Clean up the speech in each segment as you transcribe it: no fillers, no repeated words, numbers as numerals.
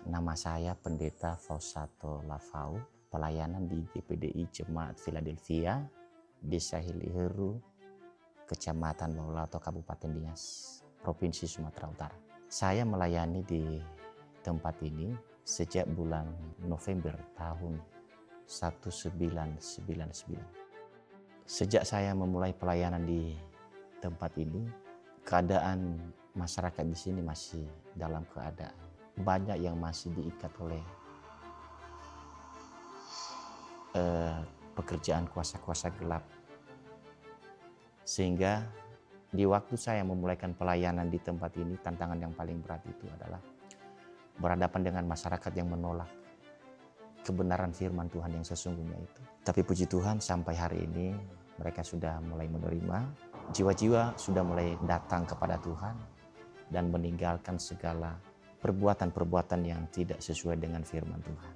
Nama saya Pendeta Fausato Lavau, pelayanan di GPDI Jemaat Philadelphia, Desa Hiliheru, Kecamatan Baulato, Kabupaten Nias, Provinsi Sumatera Utara. Saya melayani di tempat ini sejak bulan November tahun 1999. Sejak saya memulai pelayanan di tempat ini, keadaan masyarakat di sini masih dalam keadaan banyak yang masih diikat oleh pekerjaan kuasa-kuasa gelap. Sehingga di waktu saya memulaikan pelayanan di tempat ini, tantangan yang paling berat itu adalah berhadapan dengan masyarakat yang menolak kebenaran firman Tuhan yang sesungguhnya itu. Tapi puji Tuhan sampai hari ini mereka sudah mulai menerima, jiwa-jiwa sudah mulai datang kepada Tuhan dan meninggalkan segala perbuatan-perbuatan yang tidak sesuai dengan firman Tuhan.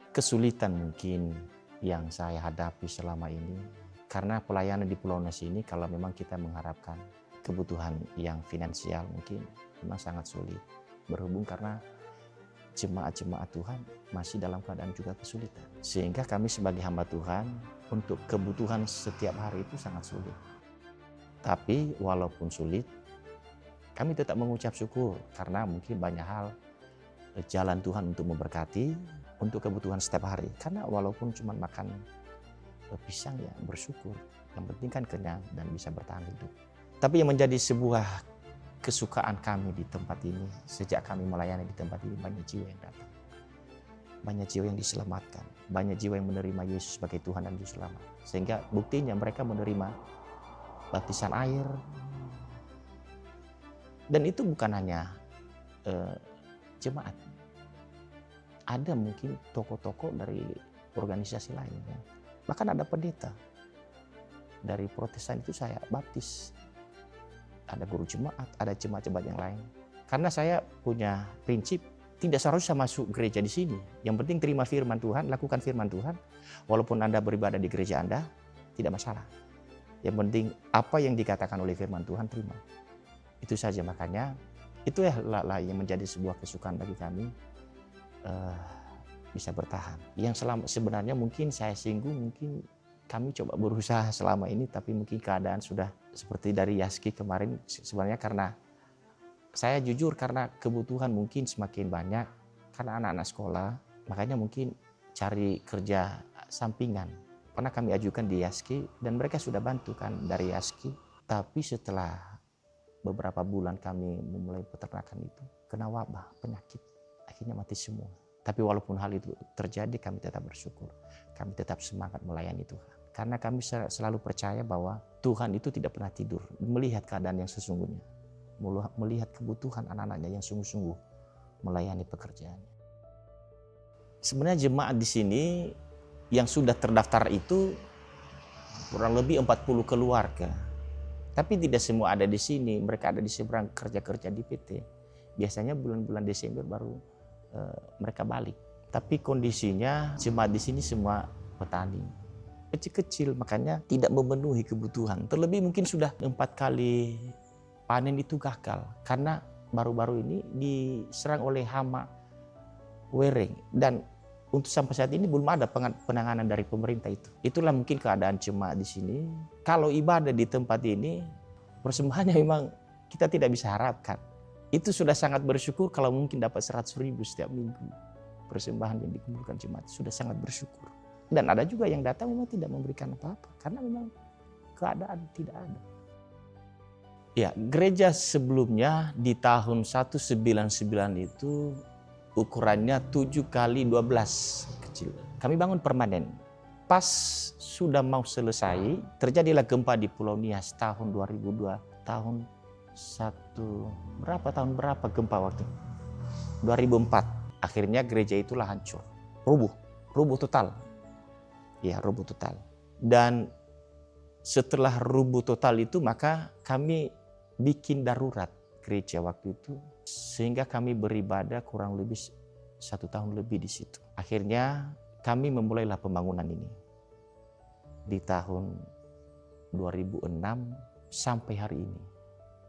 Kesulitan mungkin yang saya hadapi selama ini, karena pelayanan di Pulau Nias ini kalau memang kita mengharapkan kebutuhan yang finansial mungkin memang sangat sulit. Berhubung karena jemaat-jemaat Tuhan masih dalam keadaan juga kesulitan. Sehingga kami sebagai hamba Tuhan untuk kebutuhan setiap hari itu sangat sulit. Tapi walaupun sulit, kami tetap mengucap syukur karena mungkin banyak hal jalan Tuhan untuk memberkati untuk kebutuhan setiap hari. Karena walaupun cuma makan pisang ya bersyukur. Yang penting kan kenyang dan bisa bertahan hidup. Tapi yang menjadi sebuah kesukaan kami di tempat ini, sejak kami melayani di tempat ini, banyak jiwa yang datang. Banyak jiwa yang diselamatkan. Banyak jiwa yang menerima Yesus sebagai Tuhan dan Juru Selamat. Sehingga buktinya mereka menerima baptisan air. Dan itu bukan hanya jemaat. Ada mungkin tokoh-tokoh dari organisasi lain. Ya. Bahkan ada pendeta. Dari Protestan itu saya baptis. Ada guru jemaat, ada jemaat-jemaat yang lain. Karena saya punya prinsip, tidak seharusnya masuk gereja di sini. Yang penting terima firman Tuhan, lakukan firman Tuhan. Walaupun Anda beribadah di gereja Anda, tidak masalah. Yang penting apa yang dikatakan oleh firman Tuhan, terima. Itu saja, makanya itu ya yang menjadi sebuah kesukaan bagi kami bisa bertahan. Yang sebenarnya mungkin saya singgung, mungkin kami coba berusaha selama ini, tapi mungkin keadaan sudah seperti dari Yaski kemarin. Sebenarnya karena saya jujur, karena kebutuhan mungkin semakin banyak, karena anak-anak sekolah, makanya mungkin cari kerja sampingan. Pernah kami ajukan di Yaski dan mereka sudah bantu kan dari Yaski. Tapi setelah beberapa bulan kami memulai peternakan itu, kena wabah, penyakit, akhirnya mati semua. Tapi walaupun hal itu terjadi, kami tetap bersyukur. Kami tetap semangat melayani Tuhan. Karena kami selalu percaya bahwa Tuhan itu tidak pernah tidur, melihat keadaan yang sesungguhnya, melihat kebutuhan anak-anaknya yang sungguh-sungguh melayani pekerjaannya. Sebenarnya jemaat di sini yang sudah terdaftar itu kurang lebih 40 keluarga. Tapi tidak semua ada di sini, mereka ada di seberang kerja-kerja di PT. Biasanya bulan-bulan Desember baru mereka balik. Tapi kondisinya jemaat di sini semua petani. Kecil-kecil, makanya tidak memenuhi kebutuhan. Terlebih mungkin sudah 4 kali panen itu gagal. Karena baru-baru ini diserang oleh hama wereng. Dan untuk sampai saat ini belum ada penanganan dari pemerintah itu. Itulah mungkin keadaan jemaat di sini. Kalau ibadah di tempat ini, persembahannya memang kita tidak bisa harapkan. Itu sudah sangat bersyukur kalau mungkin dapat 100.000 setiap minggu. Persembahan yang dikumpulkan jemaat sudah sangat bersyukur. Dan ada juga yang datang memang tidak memberikan apa-apa. Karena memang keadaan tidak ada. Ya, gereja sebelumnya di tahun 199 itu ukurannya 7 kali 12 kecil. Kami bangun permanen. Pas sudah mau selesai, terjadilah gempa di Pulau Nias tahun 2002. Tahun berapa gempa waktu? 2004. Akhirnya gereja itulah hancur. Rubuh total. Ya, rubuh total. Dan setelah rubuh total itu, maka kami bikin darurat gereja waktu itu. Sehingga kami beribadah kurang lebih 1 tahun lebih di situ. Akhirnya kami memulailah pembangunan ini. Di tahun 2006 sampai hari ini.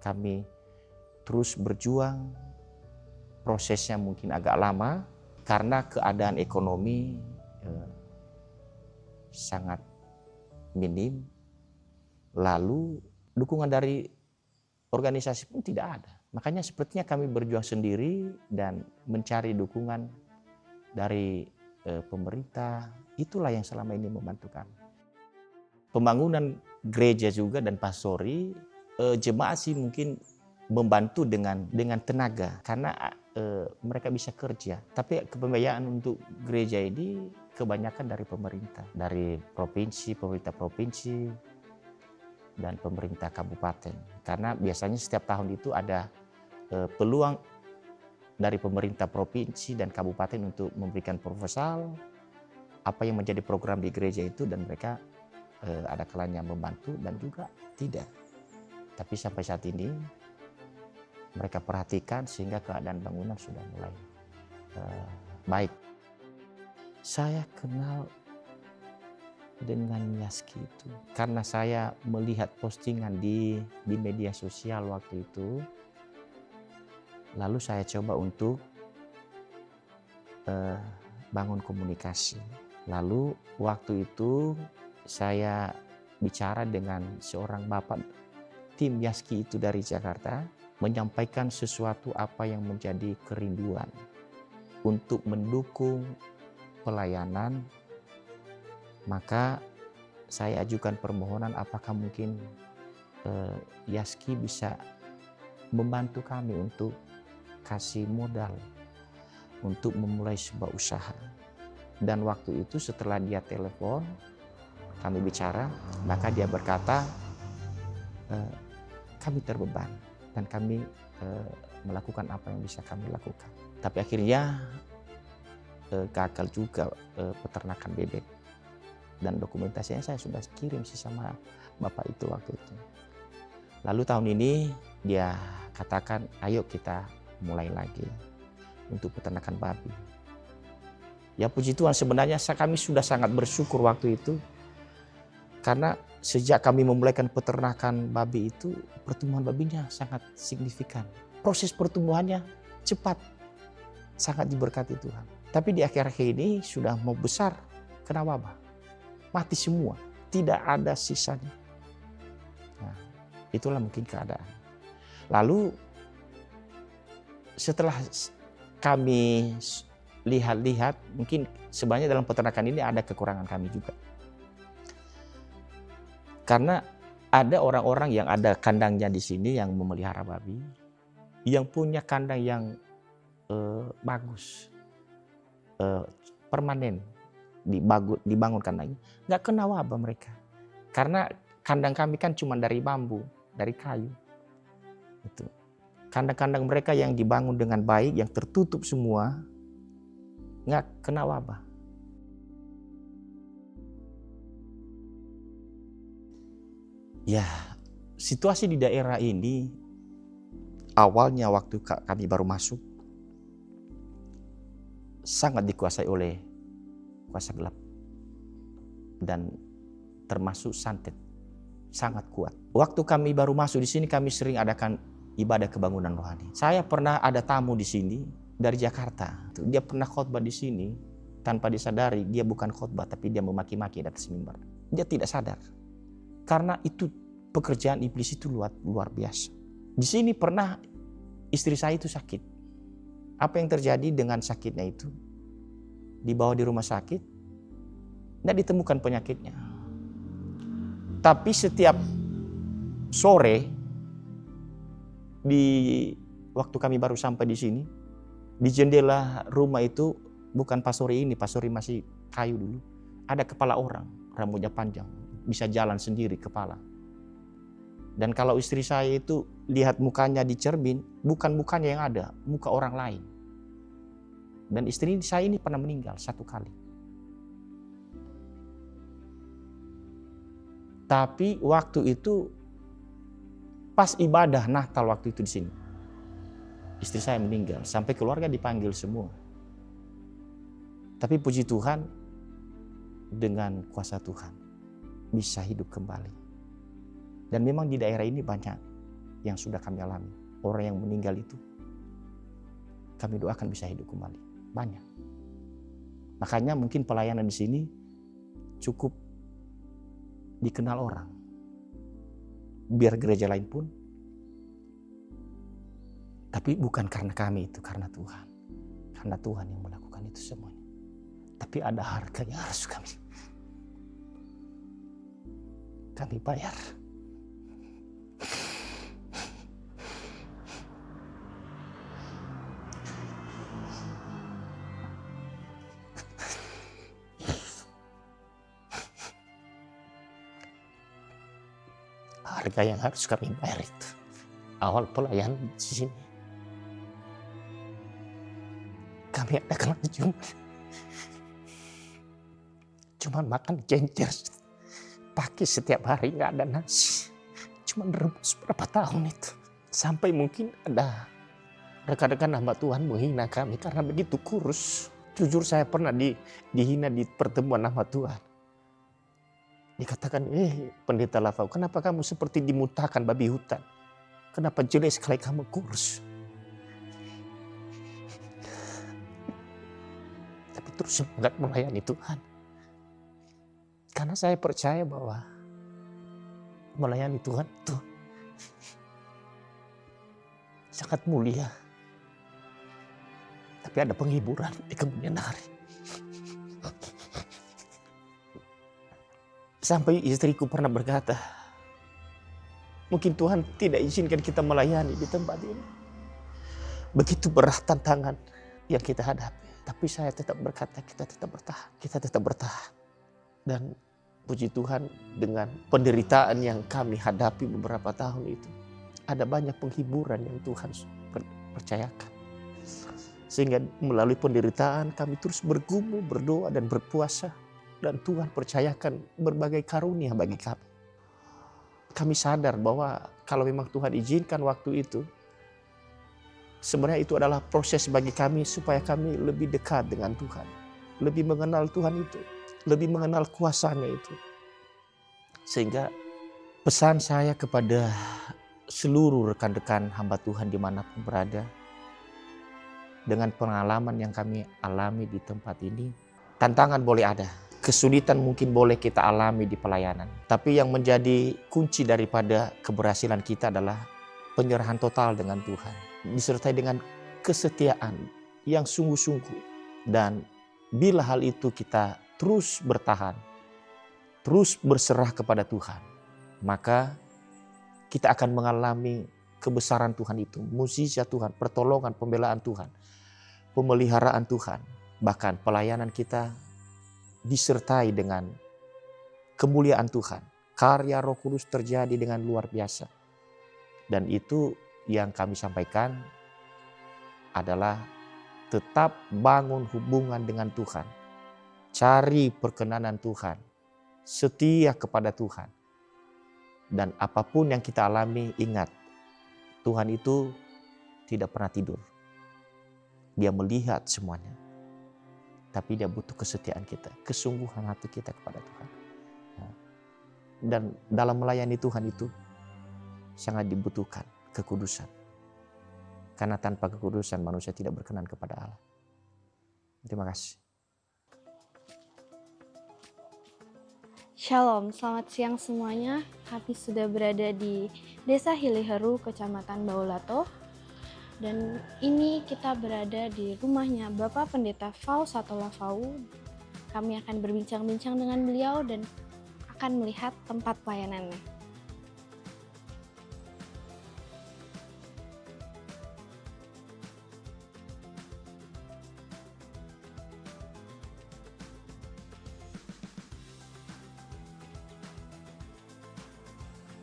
Kami terus berjuang prosesnya mungkin agak lama karena keadaan ekonomi sangat minim. Lalu dukungan dari organisasi pun tidak ada. Makanya sepertinya kami berjuang sendiri dan mencari dukungan dari pemerintah. Itulah yang selama ini membantu kami. Pembangunan gereja juga dan pastori, jemaat sih mungkin membantu dengan tenaga karena mereka bisa kerja. Tapi pembiayaan untuk gereja ini kebanyakan dari pemerintah, dari provinsi, pemerintah provinsi, dan pemerintah kabupaten. Karena biasanya setiap tahun itu ada peluang dari pemerintah provinsi dan kabupaten untuk memberikan proposal apa yang menjadi program di gereja itu, dan mereka ada kalanya membantu dan juga tidak. Tapi sampai saat ini mereka perhatikan sehingga keadaan bangunan sudah mulai baik. Saya kenal dengan Yaski itu karena saya melihat postingan di media sosial waktu itu. Lalu saya coba untuk bangun komunikasi. Lalu waktu itu saya bicara dengan seorang bapak tim Yaski itu dari Jakarta, menyampaikan sesuatu apa yang menjadi kerinduan untuk mendukung pelayanan. Maka saya ajukan permohonan apakah mungkin Yaski bisa membantu kami untuk kasih modal untuk memulai sebuah usaha. Dan waktu itu setelah dia telepon, kami bicara, maka dia berkata, kami terbeban dan kami melakukan apa yang bisa kami lakukan. Tapi akhirnya gagal juga peternakan bebek. Dan dokumentasinya saya sudah kirim sih sama bapak itu waktu itu. Lalu tahun ini dia katakan, ayo kita mulai lagi untuk peternakan babi. Ya puji Tuhan, sebenarnya kami sudah sangat bersyukur waktu itu. Karena sejak kami memulaikan peternakan babi itu, pertumbuhan babinya sangat signifikan. Proses pertumbuhannya cepat, sangat diberkati Tuhan. Tapi di akhir-akhir ini sudah mau besar, kena wabah. Mati semua, tidak ada sisanya. Nah, itulah mungkin keadaan. Lalu setelah kami lihat-lihat, mungkin sebenarnya dalam peternakan ini ada kekurangan kami juga. Karena ada orang-orang yang ada kandangnya di sini yang memelihara babi, yang punya kandang yang bagus, permanen, dibangun kandangnya, nggak kena wabah mereka. Karena kandang kami kan cuma dari bambu, dari kayu. Itu. Kandang-kandang mereka yang dibangun dengan baik, yang tertutup semua, nggak kena wabah. Ya, situasi di daerah ini awalnya waktu kami baru masuk sangat dikuasai oleh kuasa gelap dan termasuk santet, sangat kuat. Waktu kami baru masuk di sini, kami sering adakan ibadah kebangunan rohani. Saya pernah ada tamu di sini dari Jakarta. Dia pernah khotbah di sini tanpa disadari dia bukan khotbah, tapi dia memaki-maki di atas mimbar. Dia tidak sadar. Karena itu pekerjaan iblis itu luar biasa. Di sini pernah istri saya itu sakit. Apa yang terjadi dengan sakitnya itu? Dibawa di rumah sakit, tidak ditemukan penyakitnya. Tapi setiap sore, waktu kami baru sampai di sini, di jendela rumah itu bukan pasori ini, pasori masih kayu dulu. Ada kepala orang, rambutnya panjang, bisa jalan sendiri kepala. Dan kalau istri saya itu lihat mukanya di cermin, bukan mukanya yang ada, muka orang lain. Dan istri saya ini pernah meninggal 1 kali. Tapi waktu itu pas ibadah Natal waktu itu di sini, istri saya meninggal, sampai keluarga dipanggil semua. Tapi puji Tuhan, dengan kuasa Tuhan bisa hidup kembali. Dan memang di daerah ini banyak yang sudah kami alami. Orang yang meninggal itu kami doakan bisa hidup kembali. Banyak. Makanya mungkin pelayanan di sini cukup dikenal orang. Biar gereja lain pun. Tapi bukan karena kami itu, karena Tuhan. Karena Tuhan yang melakukan itu semuanya. Tapi ada harga yang harus kami bayar. Harga yang harus kami bayar itu awal pelayanan di sini. Kami adakan cuman makan genjer pagi setiap hari, nggak ada nasi. Cuman rebus berapa tahun itu. Sampai mungkin ada rekan-rekan hamba Tuhan menghina kami karena begitu kurus. Jujur saya pernah dihina di pertemuan hamba Tuhan. Dikatakan, pendeta Lafau, kenapa kamu seperti dimutahkan babi hutan? Kenapa jelek sekali kamu kurus? Tapi terus semangat melayani Tuhan. Karena saya percaya bahwa melayani Tuhan itu sangat mulia. Tapi ada penghiburan di kemudian hari. Sampai istriku pernah berkata, mungkin Tuhan tidak izinkan kita melayani di tempat ini. Begitu berat tantangan yang kita hadapi. Tapi saya tetap berkata, kita tetap bertahan. Dan puji Tuhan, dengan penderitaan yang kami hadapi beberapa tahun itu, ada banyak penghiburan yang Tuhan percayakan. Sehingga melalui penderitaan kami terus bergumul, berdoa dan berpuasa. Dan Tuhan percayakan berbagai karunia bagi kami. Kami sadar bahwa kalau memang Tuhan izinkan waktu itu, sebenarnya itu adalah proses bagi kami supaya kami lebih dekat dengan Tuhan. Lebih mengenal Tuhan itu, lebih mengenal kuasanya itu. Sehingga pesan saya kepada seluruh rekan-rekan hamba Tuhan dimanapun berada, dengan pengalaman yang kami alami di tempat ini, tantangan boleh ada. Kesulitan mungkin boleh kita alami di pelayanan. Tapi yang menjadi kunci daripada keberhasilan kita adalah penyerahan total dengan Tuhan. Disertai dengan kesetiaan yang sungguh-sungguh. Dan bila hal itu kita terus bertahan, terus berserah kepada Tuhan, maka kita akan mengalami kebesaran Tuhan itu. Mukjizat Tuhan, pertolongan, pembelaan Tuhan, pemeliharaan Tuhan. Bahkan pelayanan kita disertai dengan kemuliaan Tuhan. Karya Roh Kudus terjadi dengan luar biasa. Dan itu yang kami sampaikan adalah tetap bangun hubungan dengan Tuhan. Cari perkenanan Tuhan. Setia kepada Tuhan. Dan apapun yang kita alami, ingat, Tuhan itu tidak pernah tidur. Dia melihat semuanya. Tapi dia butuh kesetiaan kita, kesungguhan hati kita kepada Tuhan. Dan dalam melayani Tuhan itu sangat dibutuhkan kekudusan. Karena tanpa kekudusan manusia tidak berkenan kepada Allah. Terima kasih. Shalom, selamat siang semuanya. Kami sudah berada di Desa Hiliheru, Kecamatan Baulato. Dan ini kita berada di rumahnya Bapak Pendeta Faus atau Lafau. Kami akan berbincang-bincang dengan beliau dan akan melihat tempat pelayanannya.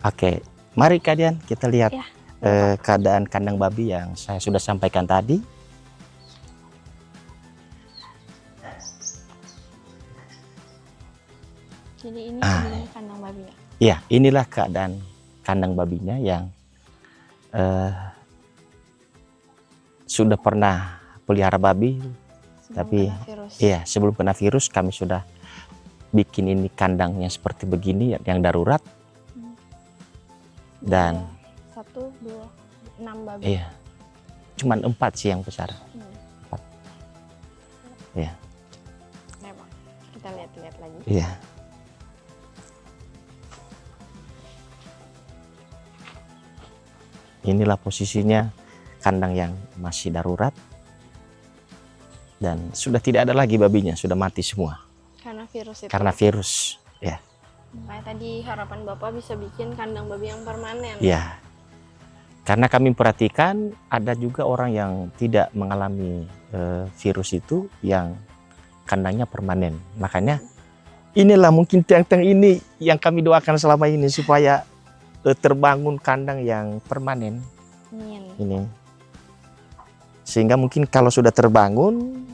Oke, mari kalian kita lihat Ya. Keadaan kandang babi yang saya sudah sampaikan tadi. Jadi ini adalah kandang babi ya? Iya, inilah keadaan kandang babinya yang sudah pernah pelihara babi. Tapi iya, sebelum kena virus kami sudah bikin ini kandangnya seperti begini yang darurat. Dan 1, 2, 6 babi. Iya. cuman 4 sih yang besar. Hmm. Ya. Memang. Kita lihat-lihat lagi. Iya. Inilah posisinya kandang yang masih darurat dan sudah tidak ada lagi babinya, sudah mati semua Karena virus itu. karena virus. Ya, Kayak tadi harapan Bapak bisa bikin kandang babi yang permanen. ya. Karena kami perhatikan ada juga orang yang tidak mengalami virus itu yang kandangnya permanen. Makanya inilah mungkin tiang-tiang ini yang kami doakan selama ini supaya terbangun kandang yang permanen Amin. ini. Sehingga mungkin kalau sudah terbangun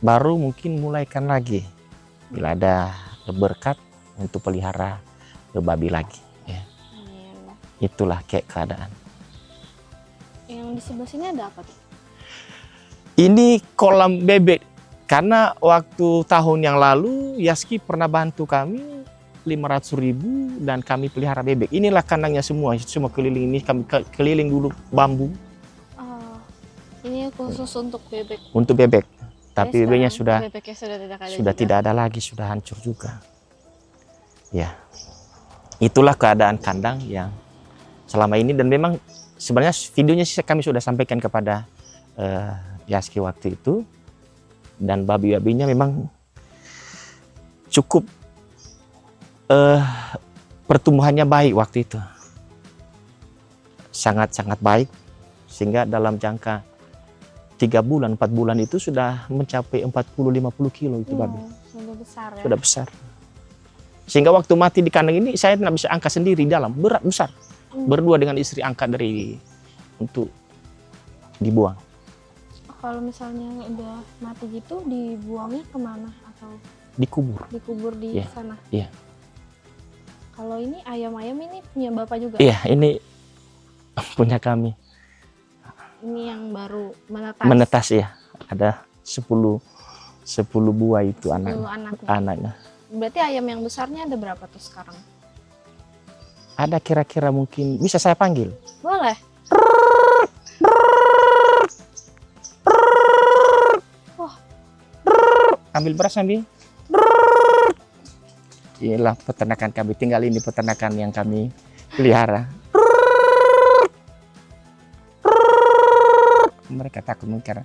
baru mungkin mulaikan lagi bila ada berkat untuk pelihara babi lagi. Ya. Amin. Itulah kayak keadaan. Yang di sebelah sini ada apa tuh? Ini kolam bebek. Karena waktu tahun yang lalu Yaski pernah bantu kami 500.000 dan kami pelihara bebek. Inilah kandangnya semua keliling ini kami keliling dulu bambu Oh, ini khusus untuk bebek. untuk bebek. Tapi Jadi bebeknya sekarang bebeknya sudah tidak ada. sudah juga. tidak ada lagi, sudah hancur juga. Ya, itulah keadaan kandang yang selama ini dan memang sebenarnya videonya sih kami sudah sampaikan kepada Yaski waktu itu dan babi-babinya memang cukup pertumbuhannya baik waktu itu, sangat-sangat baik sehingga dalam jangka 3 bulan 4 bulan itu sudah mencapai 40-50 kilo itu babi. Sudah besar ya. Sudah besar. Sehingga waktu mati di kandang ini saya tidak bisa angkat sendiri dalam, berat besar. Berdua dengan istri angkat dari untuk dibuang. Kalau misalnya udah mati gitu dibuangnya kemana atau Dikubur. dikubur di Iya, sana? iya. Kalau ini ayam-ayam ini punya Bapak juga? Iya, ini punya kami. Ini yang baru menetas. Menetas ya. Ada 10 buah itu 10 anaknya. anaknya. Berarti ayam yang besarnya ada berapa tuh sekarang? Ada kira-kira mungkin bisa saya panggil. Boleh. Ambil beras ambil. Inilah peternakan kami. Tinggal ini peternakan yang kami pelihara. Mereka takut mungkin.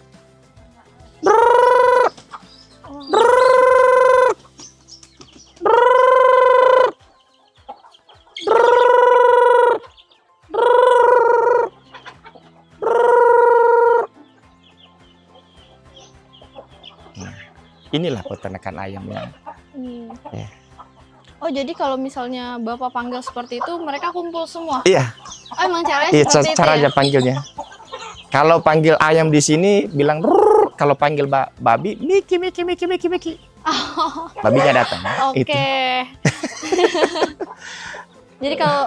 Inilah peternakan ayamnya. Ya. Oh, jadi kalau misalnya Bapak panggil seperti itu, mereka kumpul semua? Iya, Oh, emang caranya iya seperti itu cara ya? aja panggilnya. Kalau panggil ayam di sini bilang "Rrrr." Kalau panggil babi miki miki miki miki miki. Babinya datang. Oke. Itu. Jadi kalau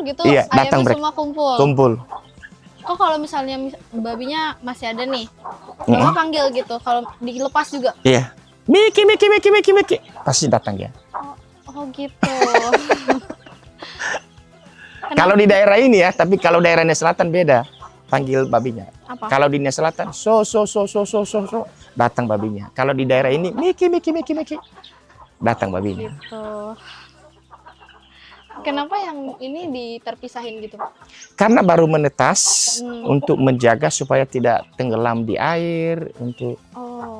gitu Iya, datang ayamnya mereka. semua kumpul. Kumpul. Oh, kalau misalnya babinya masih ada nih, Bapak panggil gitu. Kalau dilepas juga? Iya. Miki miki miki miki miki. Pasti datang ya. Oh gitu. Kalau di daerah ini ya, tapi kalau daerahnya selatan beda. Panggil babinya. Apa? Kalau di daerah selatan so datang babinya. Kalau di daerah ini miki miki miki miki datang babinya. Gitu. Kenapa yang ini terpisahin gitu? Karena baru menetas untuk menjaga supaya tidak tenggelam di air, untuk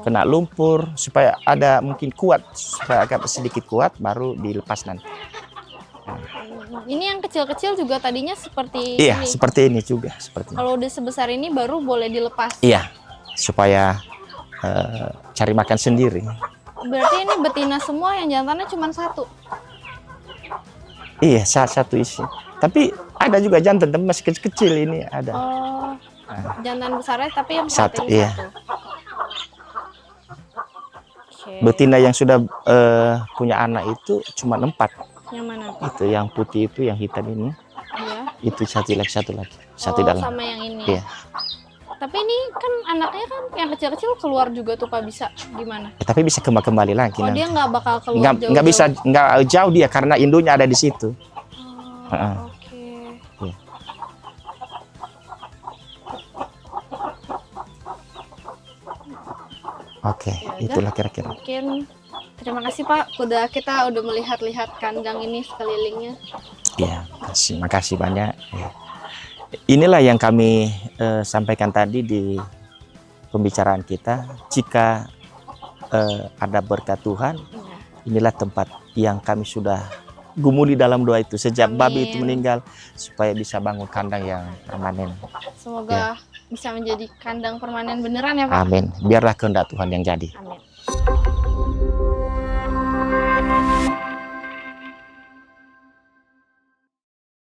kena lumpur, supaya ada mungkin kuat, supaya agak sedikit kuat baru dilepas nanti. Ini yang kecil-kecil juga tadinya seperti Iya, ini. seperti ini juga, seperti ini. Kalau udah sebesar ini baru boleh dilepas. Iya, supaya cari makan sendiri. Berarti ini betina semua, yang jantannya cuma satu. Iya, satu isi. Tapi ada juga jantan, tapi masih kecil-kecil ini ada. Oh, jantan besarnya tapi yang Satu, ini iya. satu. Oke. Betina yang sudah punya anak itu cuma 4. Yang mana? Itu yang putih itu, yang hitam ini. Iya. Itu satu lagi. Oh, Satu dalam. sama yang ini. Iya. Tapi ini kan anaknya kan yang kecil-kecil keluar juga tuh Pak, bisa gimana? Tapi bisa kembali lagi. Oh, nanti. dia nggak bakal keluar jauh-jauh. Nggak bisa, nggak jauh dia karena induknya ada di situ. Oh, oke. Iya. Oke, Ya udah. itulah kira-kira. Mungkin terima kasih Pak, kita udah melihat-lihat kandang ini sekelilingnya. Ya, makasih banyak. Ya. Inilah yang kami sampaikan tadi di pembicaraan kita. Jika ada berkat Tuhan, Ya. inilah tempat yang kami sudah gumuli dalam doa itu sejak babi itu Amin. meninggal, supaya bisa bangun kandang yang permanen. Semoga bisa menjadi kandang permanen beneran ya Pak. Amin. Biarlah kehendak Tuhan yang jadi. Amin.